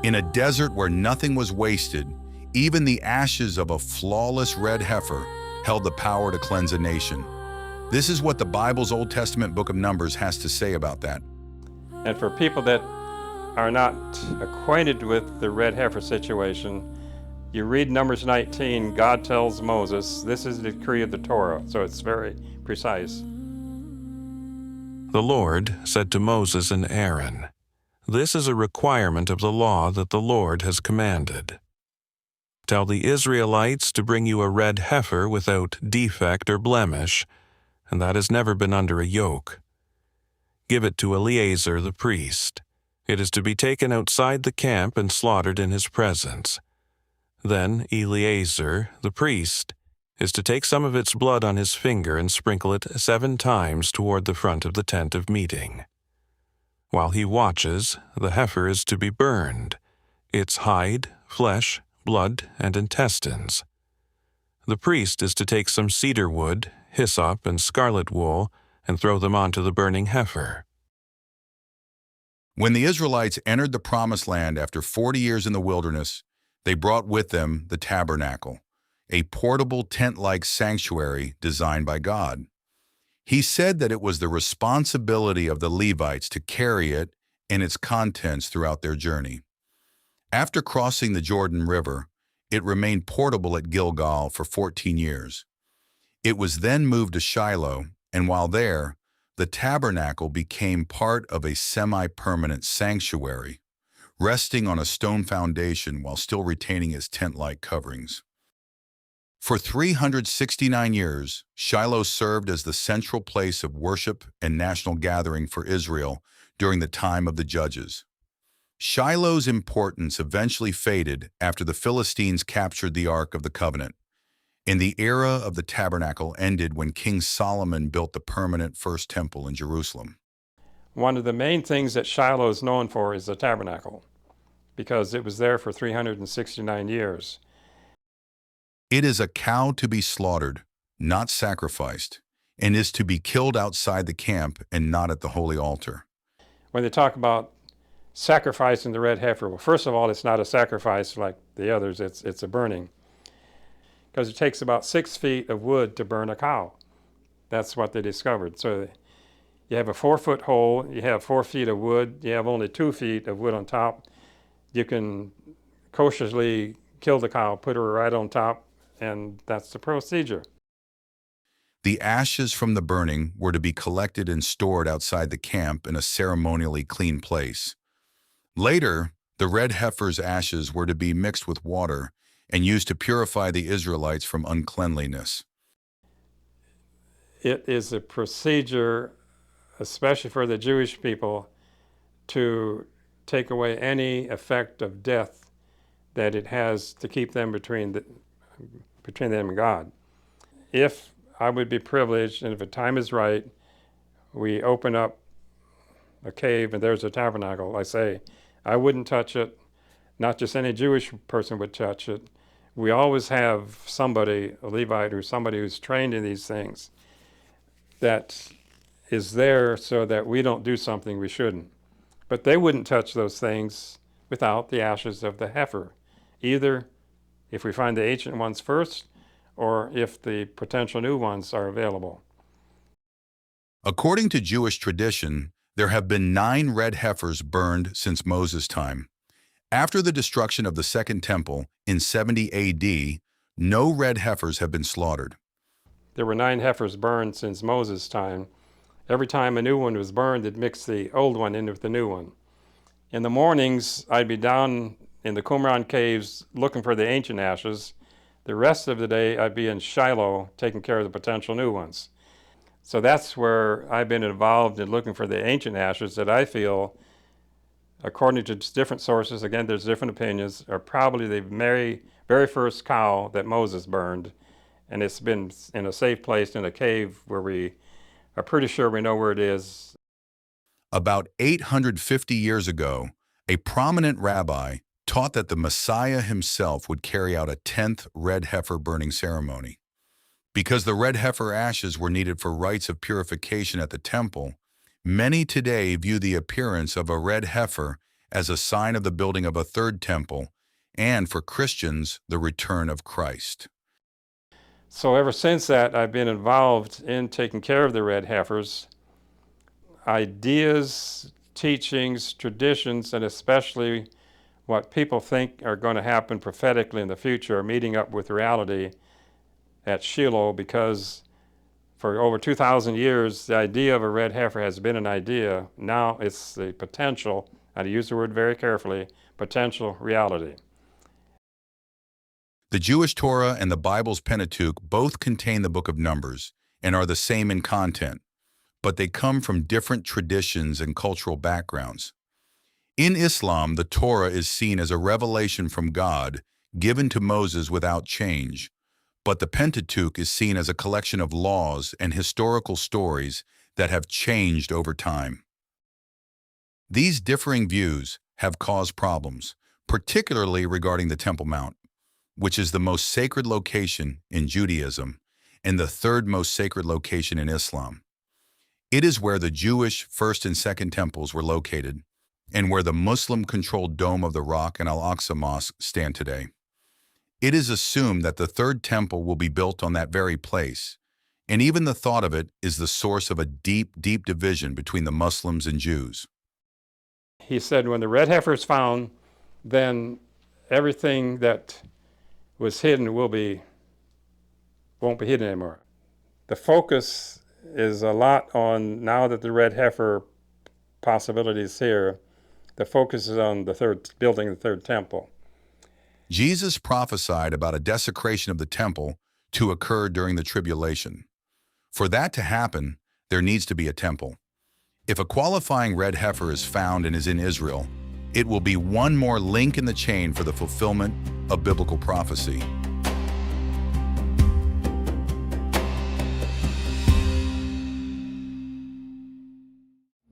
In a desert where nothing was wasted, even the ashes of a flawless red heifer held the power to cleanse a nation. This is what the Bible's Old Testament book of Numbers has to say about that. And for people that are not acquainted with the red heifer situation, you read Numbers 19, God tells Moses, this is the decree of the Torah, so it's very precise. The Lord said to Moses and Aaron, "This is a requirement of the law that the Lord has commanded. Tell the Israelites to bring you a red heifer without defect or blemish, and that has never been under a yoke. Give it to Eleazar the priest. It is to be taken outside the camp and slaughtered in his presence. Then Eleazar, the priest, is to take some of its blood on his finger and sprinkle it 7 times toward the front of the tent of meeting. While he watches, the heifer is to be burned, its hide, flesh, blood, and intestines. The priest is to take some cedar wood, hyssop, and scarlet wool and throw them onto the burning heifer." When the Israelites entered the Promised Land after 40 years in the wilderness, they brought with them the tabernacle, a portable tent-like sanctuary designed by God. He said that it was the responsibility of the Levites to carry it and its contents throughout their journey. After crossing the Jordan River, it remained portable at Gilgal for 14 years. It was then moved to Shiloh, and while there, the tabernacle became part of a semi-permanent sanctuary, resting on a stone foundation while still retaining its tent-like coverings. For 369 years, Shiloh served as the central place of worship and national gathering for Israel during the time of the Judges. Shiloh's importance eventually faded after the Philistines captured the Ark of the Covenant, and the era of the tabernacle ended when King Solomon built the permanent First Temple in Jerusalem. One of the main things that Shiloh is known for is the tabernacle, because it was there for 369 years. It is a cow to be slaughtered, not sacrificed, and is to be killed outside the camp and not at the holy altar. When they talk about sacrificing the red heifer, well, first of all, it's not a sacrifice like the others, it's a burning, because it takes about 6 feet of wood to burn a cow. That's what they discovered. So you have a 4-foot hole, you have 4 feet of wood, you have only 2 feet of wood on top. You can cautiously kill the cow, put her right on top, and that's the procedure. The ashes from the burning were to be collected and stored outside the camp in a ceremonially clean place. Later, the red heifer's ashes were to be mixed with water and used to purify the Israelites from uncleanliness. It is a procedure, especially for the Jewish people, to take away any effect of death that it has to keep them between them and God. If I would be privileged, and if the time is right, we open up a cave and there's a tabernacle, I say, I wouldn't touch it. Not just any Jewish person would touch it. We always have somebody, a Levite or somebody who's trained in these things, that is there so that we don't do something we shouldn't. But they wouldn't touch those things without the ashes of the heifer, either if we find the ancient ones first or if the potential new ones are available. According to Jewish tradition, there have been 9 red heifers burned since Moses' time. After the destruction of the Second Temple in 70 AD, no red heifers have been slaughtered. There were 9 heifers burned since Moses' time. Every time a new one was burned, it mixed the old one in with the new one. In the mornings, I'd be down in the Qumran caves looking for the ancient ashes. The rest of the day, I'd be in Shiloh taking care of the potential new ones. So that's where I've been involved in looking for the ancient ashes that I feel, according to different sources, again, there's different opinions, are probably the very first cow that Moses burned. And it's been in a safe place in a cave where we are pretty sure we know where it is. About 850 years ago, a prominent rabbi taught that the Messiah himself would carry out a 10th red heifer burning ceremony. Because the red heifer ashes were needed for rites of purification at the temple, many today view the appearance of a red heifer as a sign of the building of a third temple, and for Christians, the return of Christ. So ever since that, I've been involved in taking care of the red heifers. Ideas, teachings, traditions, and especially what people think are going to happen prophetically in the future are meeting up with reality at Shiloh, because for over 2,000 years, the idea of a red heifer has been an idea. Now it's the potential, and I use the word very carefully, potential reality. The Jewish Torah and the Bible's Pentateuch both contain the book of Numbers and are the same in content, but they come from different traditions and cultural backgrounds. In Islam, the Torah is seen as a revelation from God given to Moses without change, but the Pentateuch is seen as a collection of laws and historical stories that have changed over time. These differing views have caused problems, particularly regarding the Temple Mount, which is the most sacred location in Judaism and the third most sacred location in Islam. It is where the Jewish first and second temples were located, and where the Muslim-controlled Dome of the Rock and Al-Aqsa Mosque stand today. It is assumed that the third temple will be built on that very place, and even the thought of it is the source of a deep, deep division between the Muslims and Jews. He said when the red heifer is found, then everything that was hidden won't be hidden anymore. The focus is a lot on, now that the red heifer possibility is here, the focus is on building the third temple. Jesus prophesied about a desecration of the temple to occur during the tribulation. For that to happen, there needs to be a temple. If a qualifying red heifer is found and is in Israel, it will be one more link in the chain for the fulfillment of biblical prophecy.